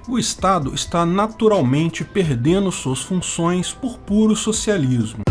O Estado está naturalmente perdendo suas funções por puro socialismo.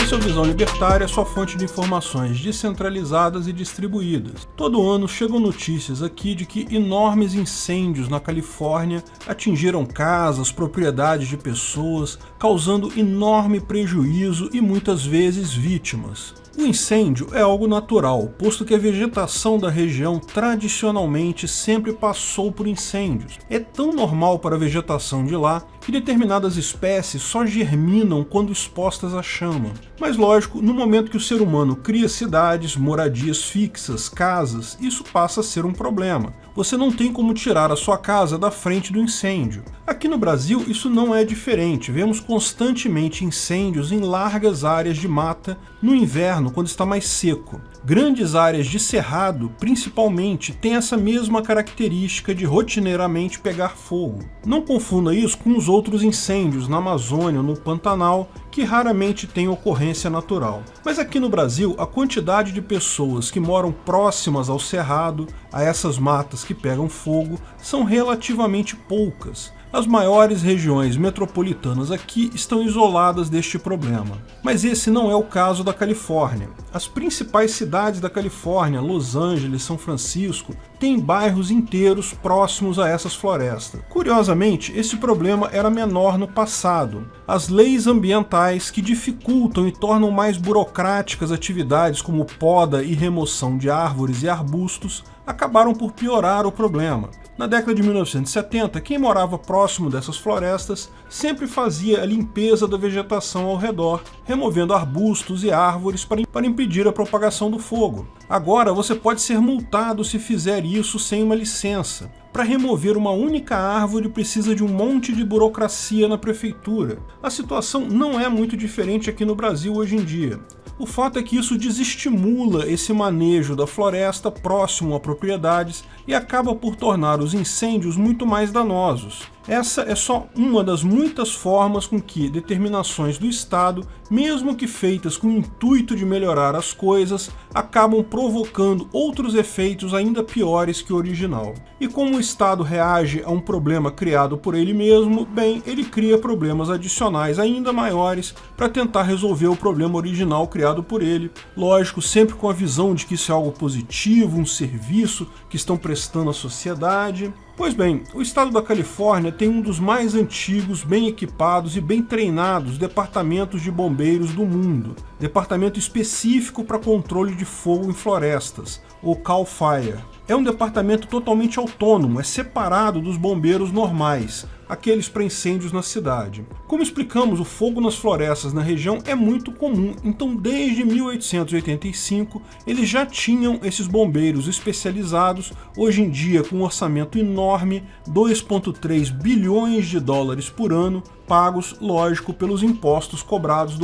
Esse é o Visão Libertária, sua fonte de informações descentralizadas e distribuídas. Todo ano chegam notícias aqui de que enormes incêndios na Califórnia atingiram casas, propriedades de pessoas, causando enorme prejuízo e muitas vezes vítimas. O incêndio é algo natural, posto que a vegetação da região tradicionalmente sempre passou por incêndios. É tão normal para a vegetação de lá que determinadas espécies só germinam quando expostas à chama. Mas lógico, no momento que o ser humano cria cidades, moradias fixas, casas, isso passa a ser um problema. Você não tem como tirar a sua casa da frente do incêndio. Aqui no Brasil isso não é diferente, vemos constantemente incêndios em largas áreas de mata no inverno, quando está mais seco. Grandes áreas de cerrado, principalmente, têm essa mesma característica de rotineiramente pegar fogo. Não confunda isso com os outros incêndios na Amazônia ou no Pantanal, que raramente têm ocorrência natural. Mas aqui no Brasil, a quantidade de pessoas que moram próximas ao cerrado, a essas matas que pegam fogo, são relativamente poucas. As maiores regiões metropolitanas aqui estão isoladas deste problema. Mas esse não é o caso da Califórnia. As principais cidades da Califórnia, Los Angeles, São Francisco, têm bairros inteiros próximos a essas florestas. Curiosamente, esse problema era menor no passado. As leis ambientais que dificultam e tornam mais burocráticas atividades como poda e remoção de árvores e arbustos acabaram por piorar o problema. Na década de 1970, quem morava próximo dessas florestas sempre fazia a limpeza da vegetação ao redor, removendo arbustos e árvores para impedir a propagação do fogo. Agora você pode ser multado se fizer isso sem uma licença. Para remover uma única árvore precisa de um monte de burocracia na prefeitura. A situação não é muito diferente aqui no Brasil hoje em dia. O fato é que isso desestimula esse manejo da floresta próximo a propriedades e acaba por tornar os incêndios muito mais danosos. Essa é só uma das muitas formas com que determinações do Estado, mesmo que feitas com o intuito de melhorar as coisas, acabam provocando outros efeitos ainda piores que o original. E como o Estado reage a um problema criado por ele mesmo, bem, ele cria problemas adicionais ainda maiores para tentar resolver o problema original criado por ele. Lógico, sempre com a visão de que isso é algo positivo, um serviço que estão prestando à sociedade. Pois bem, o estado da Califórnia tem um dos mais antigos, bem equipados e bem treinados departamentos de bombeiros do mundo. Departamento específico para controle de fogo em florestas, o CAL FIRE. É um departamento totalmente autônomo, é separado dos bombeiros normais, aqueles para incêndios na cidade. Como explicamos, o fogo nas florestas na região é muito comum, então desde 1885 eles já tinham esses bombeiros especializados, hoje em dia com um orçamento enorme, 2,3 bilhões de dólares por ano, pagos, lógico, pelos impostos cobrados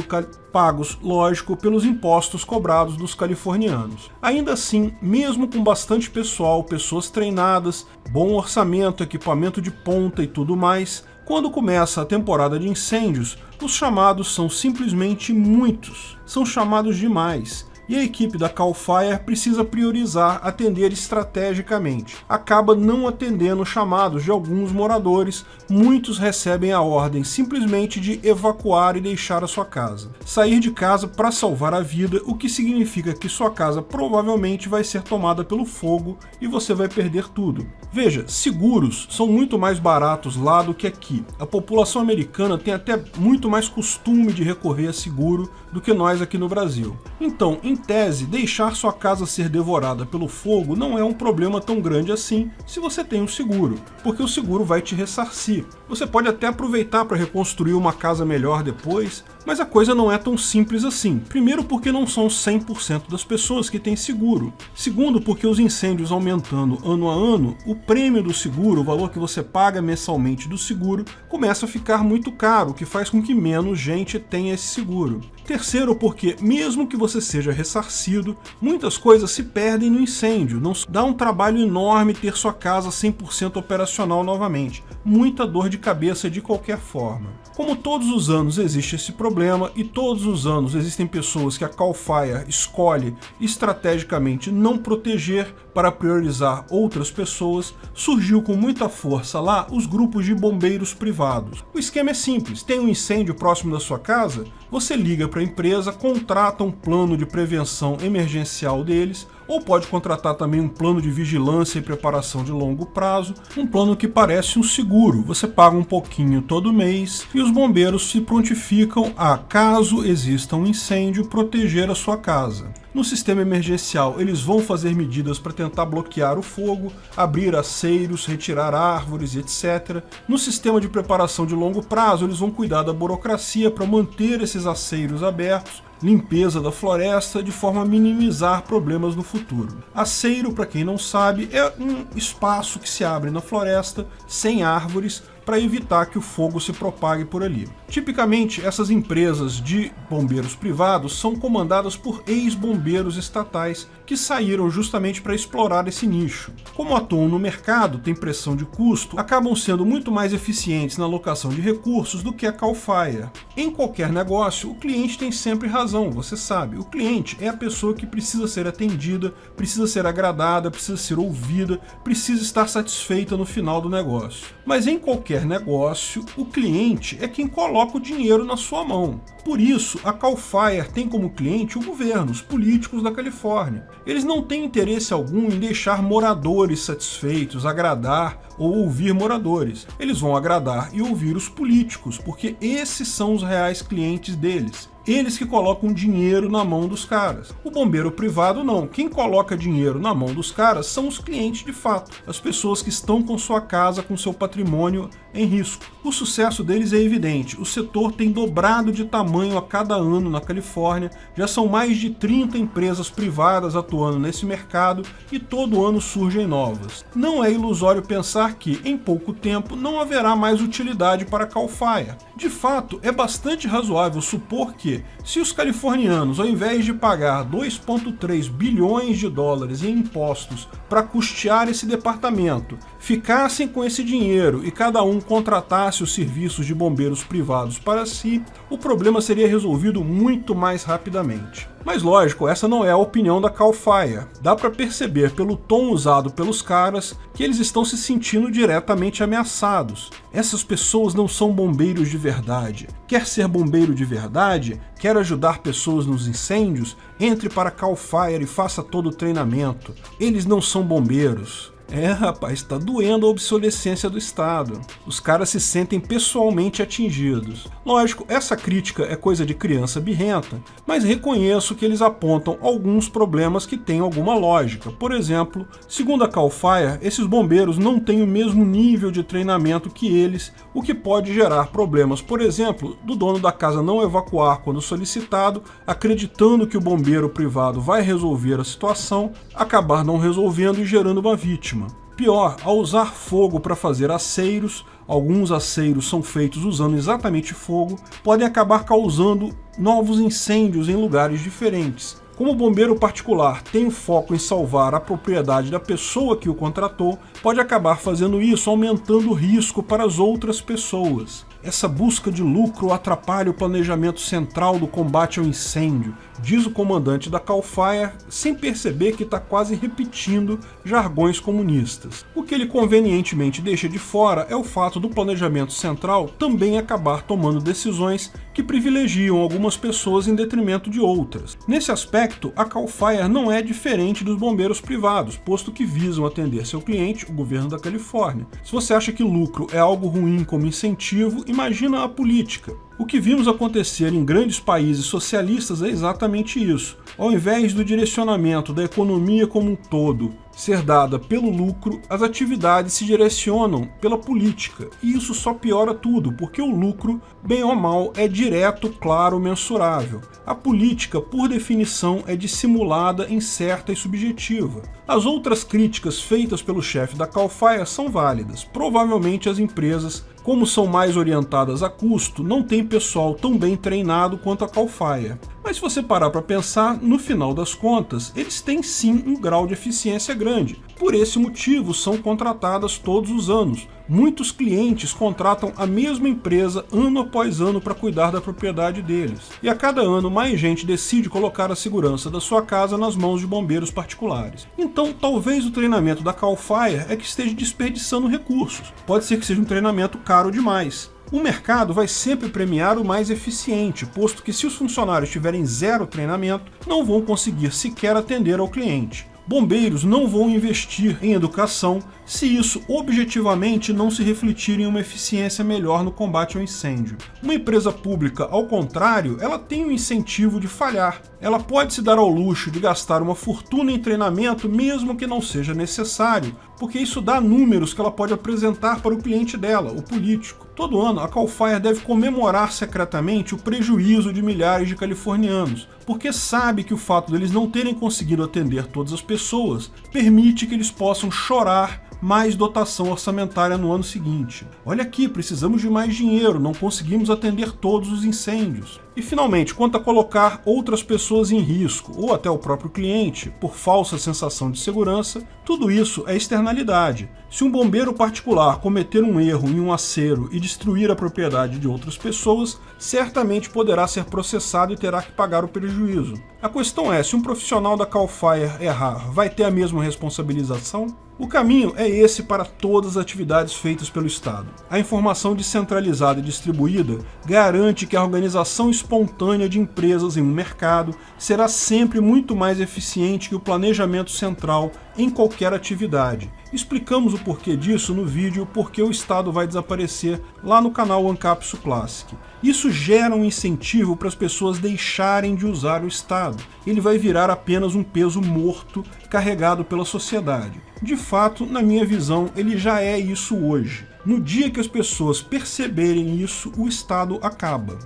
dos californianos. Ainda assim, mesmo com bastante pessoal, pessoas treinadas, bom orçamento, equipamento de ponta e tudo mais, quando começa a temporada de incêndios, os chamados são simplesmente muitos, são chamados demais. E a equipe da CAL FIRE precisa priorizar atender estrategicamente. Acaba não atendendo chamados de alguns moradores, muitos recebem a ordem simplesmente de evacuar e deixar a sua casa. Sair de casa para salvar a vida, o que significa que sua casa provavelmente vai ser tomada pelo fogo e você vai perder tudo. Veja, seguros são muito mais baratos lá do que aqui. A população americana tem até muito mais costume de recorrer a seguro do que nós aqui no Brasil. Então, em tese, deixar sua casa ser devorada pelo fogo não é um problema tão grande assim se você tem um seguro, porque o seguro vai te ressarcir. Você pode até aproveitar para reconstruir uma casa melhor depois, mas a coisa não é tão simples assim. Primeiro, porque não são 100% das pessoas que têm seguro. Segundo, porque os incêndios aumentando ano a ano, o prêmio do seguro, o valor que você paga mensalmente do seguro, começa a ficar muito caro, o que faz com que menos gente tenha esse seguro. Terceiro, porque mesmo que você seja ressarcido, muitas coisas se perdem no incêndio. Não dá um trabalho enorme ter sua casa 100% operacional novamente. Muita dor de cabeça de qualquer forma. Como todos os anos existe esse problema e todos os anos existem pessoas que a CAL FIRE escolhe estrategicamente não proteger, para priorizar outras pessoas, surgiu com muita força lá os grupos de bombeiros privados. O esquema é simples: tem um incêndio próximo da sua casa, você liga para a empresa, contrata um plano de prevenção emergencial deles, ou pode contratar também um plano de vigilância e preparação de longo prazo, um plano que parece um seguro. Você paga um pouquinho todo mês e os bombeiros se prontificam a, caso exista um incêndio, proteger a sua casa. No sistema emergencial, eles vão fazer medidas para tentar bloquear o fogo, abrir aceiros, retirar árvores, etc. No sistema de preparação de longo prazo, eles vão cuidar da burocracia para manter esses aceiros abertos, limpeza da floresta, de forma a minimizar problemas no futuro. Aceiro, para quem não sabe, é um espaço que se abre na floresta, sem árvores, para evitar que o fogo se propague por ali. Tipicamente, essas empresas de bombeiros privados são comandadas por ex-bombeiros estatais que saíram justamente para explorar esse nicho. Como atuam no mercado, têm pressão de custo, acabam sendo muito mais eficientes na alocação de recursos do que a CAL FIRE. Em qualquer negócio, o cliente tem sempre razão, você sabe. O cliente é a pessoa que precisa ser atendida, precisa ser agradada, precisa ser ouvida, precisa estar satisfeita no final do negócio. Mas em qualquer negócio, o cliente é quem coloca o dinheiro na sua mão. Por isso, a CAL FIRE tem como cliente o governo, os políticos da Califórnia. Eles não têm interesse algum em deixar moradores satisfeitos, agradar ou ouvir moradores. Eles vão agradar e ouvir os políticos, porque esses são os reais clientes deles. Eles que colocam dinheiro na mão dos caras. O bombeiro privado não. Quem coloca dinheiro na mão dos caras são os clientes de fato, as pessoas que estão com sua casa, com seu patrimônio em risco. O sucesso deles é evidente. O setor tem dobrado de tamanho a cada ano na Califórnia. Já são mais de 30 empresas privadas atuando nesse mercado e todo ano surgem novas. Não é ilusório pensar que, em pouco tempo, não haverá mais utilidade para a CAL FIRE. De fato, é bastante razoável supor que, se os californianos, ao invés de pagar 2,3 bilhões de dólares em impostos para custear esse departamento, ficassem com esse dinheiro e cada um contratasse os serviços de bombeiros privados para si, o problema seria resolvido muito mais rapidamente. Mas lógico, essa não é a opinião da CAL FIRE. Dá para perceber pelo tom usado pelos caras que eles estão se sentindo diretamente ameaçados. Essas pessoas não são bombeiros de verdade. Quer ser bombeiro de verdade? Quer ajudar pessoas nos incêndios? Entre para a CAL FIRE e faça todo o treinamento. Eles não são bombeiros. Rapaz, tá doendo a obsolescência do Estado. Os caras se sentem pessoalmente atingidos. Lógico, essa crítica é coisa de criança birrenta, mas reconheço que eles apontam alguns problemas que têm alguma lógica. Por exemplo, segundo a CAL FIRE, esses bombeiros não têm o mesmo nível de treinamento que eles, o que pode gerar problemas, por exemplo, do dono da casa não evacuar quando solicitado, acreditando que o bombeiro privado vai resolver a situação, acabar não resolvendo e gerando uma vítima. Pior, ao usar fogo para fazer aceiros, alguns aceiros são feitos usando exatamente fogo, podem acabar causando novos incêndios em lugares diferentes. Como o bombeiro particular tem o foco em salvar a propriedade da pessoa que o contratou, pode acabar fazendo isso, aumentando o risco para as outras pessoas. Essa busca de lucro atrapalha o planejamento central do combate ao incêndio, diz o comandante da CAL FIRE, sem perceber que está quase repetindo jargões comunistas. O que ele convenientemente deixa de fora é o fato do planejamento central também acabar tomando decisões que privilegiam algumas pessoas em detrimento de outras. Nesse aspecto, a CAL FIRE não é diferente dos bombeiros privados, posto que visam atender seu cliente, o governo da Califórnia. Se você acha que lucro é algo ruim como incentivo, imagina a política. O que vimos acontecer em grandes países socialistas é exatamente isso. Ao invés do direcionamento da economia como um todo ser dada pelo lucro, as atividades se direcionam pela política. E isso só piora tudo, porque o lucro, bem ou mal, é direto, claro, mensurável. A política, por definição, é dissimulada, incerta e subjetiva. As outras críticas feitas pelo chefe da CAL FIRE são válidas. Provavelmente as empresas, como são mais orientadas a custo, não têm pessoal tão bem treinado quanto a CAL FIRE. Mas se você parar para pensar, no final das contas, eles têm sim um grau de eficiência grande. Por esse motivo, são contratadas todos os anos. Muitos clientes contratam a mesma empresa ano após ano para cuidar da propriedade deles. E a cada ano, mais gente decide colocar a segurança da sua casa nas mãos de bombeiros particulares. Então, talvez o treinamento da CAL FIRE é que esteja desperdiçando recursos. Pode ser que seja um treinamento caro demais. O mercado vai sempre premiar o mais eficiente, posto que se os funcionários tiverem zero treinamento, não vão conseguir sequer atender ao cliente. Bombeiros não vão investir em educação se isso objetivamente não se refletir em uma eficiência melhor no combate ao incêndio. Uma empresa pública, ao contrário, ela tem um incentivo de falhar. Ela pode se dar ao luxo de gastar uma fortuna em treinamento mesmo que não seja necessário, porque isso dá números que ela pode apresentar para o cliente dela, o político. Todo ano, a CAL FIRE deve comemorar secretamente o prejuízo de milhares de californianos, porque sabe que o fato deles não terem conseguido atender todas as pessoas permite que eles possam chorar mais dotação orçamentária no ano seguinte. Olha aqui, precisamos de mais dinheiro, não conseguimos atender todos os incêndios. E finalmente, quanto a colocar outras pessoas em risco, ou até o próprio cliente, por falsa sensação de segurança, tudo isso é externalidade. Se um bombeiro particular cometer um erro em um acero e destruir a propriedade de outras pessoas, certamente poderá ser processado e terá que pagar o prejuízo. A questão é, se um profissional da CAL FIRE errar, vai ter a mesma responsabilização? O caminho é esse para todas as atividades feitas pelo Estado. A informação descentralizada e distribuída garante que a organização espontânea de empresas em um mercado será sempre muito mais eficiente que o planejamento central em qualquer atividade. Explicamos o porquê disso no vídeo Porque o Estado vai desaparecer lá no canal Ancapsu Classic. Isso gera um incentivo para as pessoas deixarem de usar o Estado. Ele vai virar apenas um peso morto carregado pela sociedade. De fato, na minha visão, ele já é isso hoje. No dia que as pessoas perceberem isso, o Estado acaba.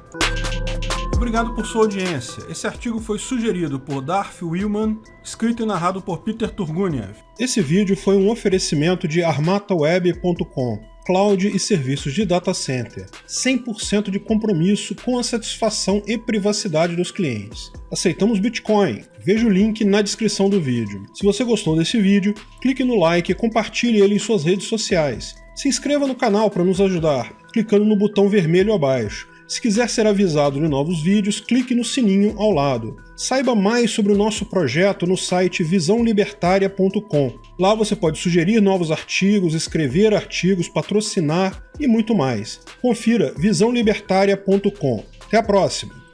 Obrigado por sua audiência. Esse artigo foi sugerido por Darth Willman, escrito e narrado por Peter Turguniev. Esse vídeo foi um oferecimento de armataweb.com, cloud e serviços de data center, 100% de compromisso com a satisfação e privacidade dos clientes. Aceitamos Bitcoin. Veja o link na descrição do vídeo. Se você gostou desse vídeo, clique no like e compartilhe ele em suas redes sociais. Se inscreva no canal para nos ajudar, clicando no botão vermelho abaixo. Se quiser ser avisado de novos vídeos, clique no sininho ao lado. Saiba mais sobre o nosso projeto no site visãolibertaria.com. Lá você pode sugerir novos artigos, escrever artigos, patrocinar e muito mais. Confira visãolibertaria.com. Até a próxima!